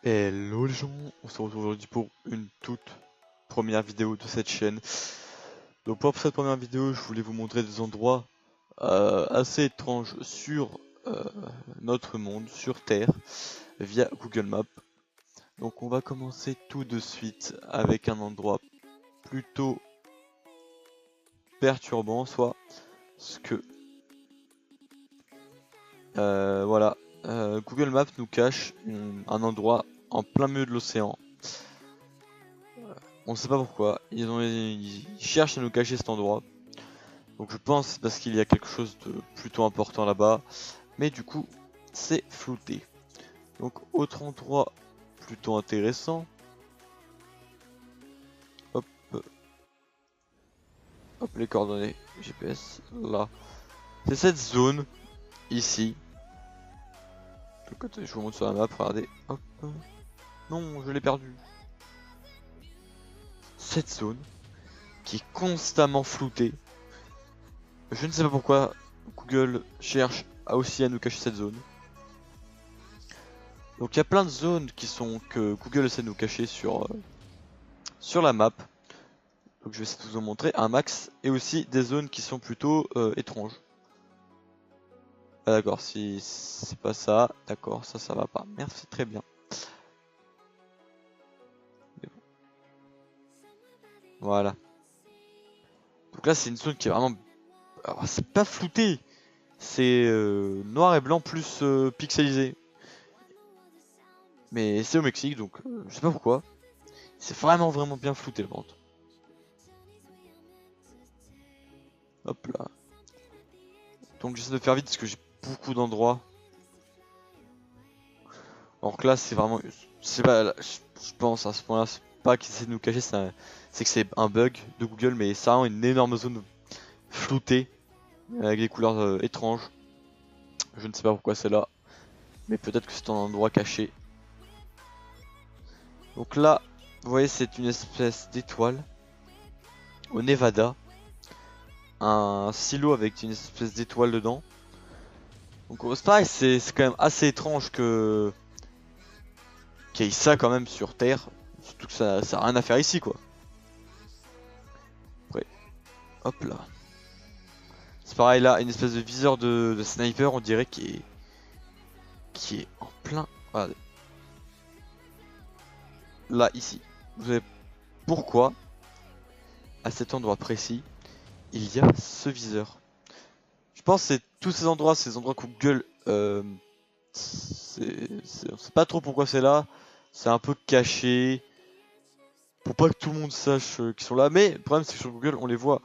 Hello les gens, on se retrouve aujourd'hui pour une toute première vidéo de cette chaîne. Donc pour cette première vidéo, je voulais vous montrer des endroits assez étranges sur notre monde, sur Terre, via Google Maps. Donc on va commencer tout de suite avec un endroit plutôt perturbant, soit ce que... voilà, Google Maps nous cache un endroit en plein milieu de l'océan. On ne sait pas pourquoi, ils cherchent à nous cacher cet endroit. Donc je pense parce qu'il y a quelque chose de plutôt important là-bas. Mais du coup, c'est flouté. Donc autre endroit plutôt intéressant. Hop. Hop les coordonnées GPS. Là. C'est cette zone. Ici. Donc je vous montre sur la map, regardez. Hop. Non, je l'ai perdu. Cette zone. Qui est constamment floutée. Je ne sais pas pourquoi Google cherche aussi à nous cacher cette zone. Donc il y a plein de zones que Google essaie de nous cacher sur la map. Donc je vais essayer de vous en montrer un max. Et aussi des zones qui sont plutôt étranges. Ah d'accord, si c'est pas ça, d'accord, ça va pas. Merci, très bien. Voilà. Donc là c'est une zone qui est vraiment... Alors c'est pas flouté. C'est noir et blanc plus pixelisé. Mais c'est au Mexique donc je sais pas pourquoi. C'est vraiment bien flouté le ventre. Hop là. Donc j'essaie de faire vite parce que j'ai beaucoup d'endroits. Alors que là c'est vraiment... C'est pas... Je pense à ce point là, c'est pas qu'ils essaient de nous cacher, c'est que c'est un bug de Google, mais c'est vraiment une énorme zone floutée. Avec des couleurs étranges. Je ne sais pas pourquoi c'est là. Mais peut-être que c'est un endroit caché. Donc là, vous voyez c'est une espèce d'étoile. Au Nevada. Un silo avec une espèce d'étoile dedans. Donc c'est pareil, c'est quand même assez étrange que qu'il y ait ça quand même sur Terre. Surtout que ça a rien à faire ici quoi. Après, hop là. C'est pareil là, une espèce de viseur de sniper on dirait qui est en plein... Regardez. Là, ici. Vous savez pourquoi, à cet endroit précis, il y a ce viseur. Je pense que c'est tous ces endroits Google... on sait pas trop pourquoi c'est là. C'est un peu caché. Pour pas que tout le monde sache qu'ils sont là. Mais le problème c'est que sur Google on les voit.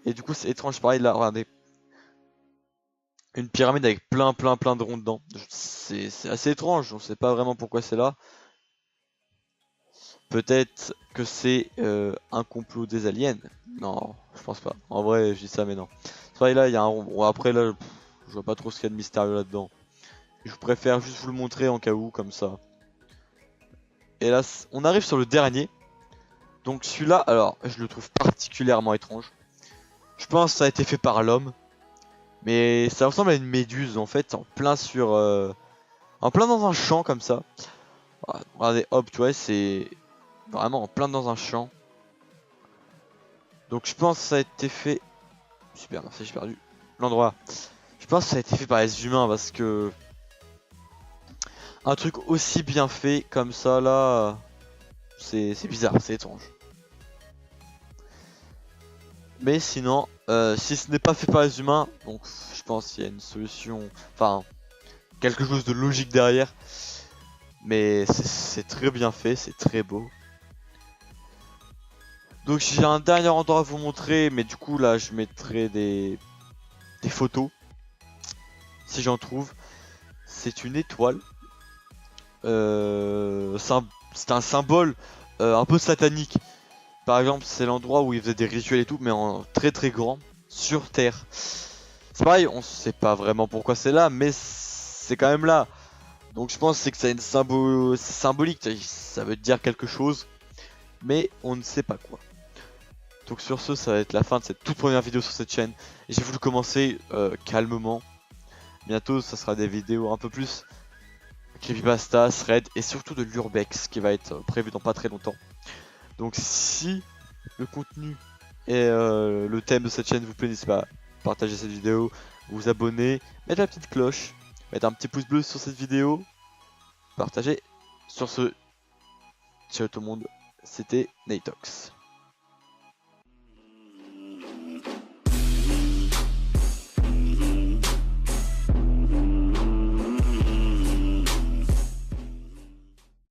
Et du coup c'est étrange. Pareil là, regardez. Une pyramide avec plein de ronds dedans. C'est assez étrange. On sait pas vraiment pourquoi c'est là. Peut-être que c'est un complot des aliens. Non, je pense pas. En vrai, je dis ça, mais non. C'est vrai, là, il y a un rond. Bon, après, là, je vois pas trop ce qu'il y a de mystérieux là-dedans. Je préfère juste vous le montrer en cas où, comme ça. Et là, on arrive sur le dernier. Donc celui-là, alors, je le trouve particulièrement étrange. Je pense que ça a été fait par l'homme. Mais ça ressemble à une méduse, en fait, en plein sur... en plein dans un champ, comme ça. Regardez, hop, tu vois, c'est... Vraiment en plein dans un champ. Donc je pense que ça a été fait... Super, merci, j'ai perdu l'endroit. Je pense que ça a été fait par les humains parce que... Un truc aussi bien fait comme ça là... C'est bizarre, c'est étrange. Mais sinon, si ce n'est pas fait par les humains, donc je pense qu'il y a une solution... Enfin, quelque chose de logique derrière. Mais c'est très bien fait, c'est très beau. Donc j'ai un dernier endroit à vous montrer, mais du coup là je mettrai des photos. Si j'en trouve. C'est une étoile. C'est un symbole un peu satanique. Par exemple, c'est l'endroit où ils faisaient des rituels et tout, mais en très grand, sur Terre. C'est pareil, on sait pas vraiment pourquoi c'est là, mais c'est quand même là. Donc je pense que c'est une symbolique, ça veut dire quelque chose, mais on ne sait pas quoi. Donc sur ce, ça va être la fin de cette toute première vidéo sur cette chaîne. Et j'ai voulu commencer calmement. Bientôt, ça sera des vidéos un peu plus creepypasta, thread et surtout de l'urbex qui va être prévu dans pas très longtemps. Donc si le contenu et le thème de cette chaîne vous plaît, n'hésitez pas à partager cette vidéo, vous abonner, mettre la petite cloche, mettre un petit pouce bleu sur cette vidéo, partager. Sur ce, ciao tout le monde, c'était Natox.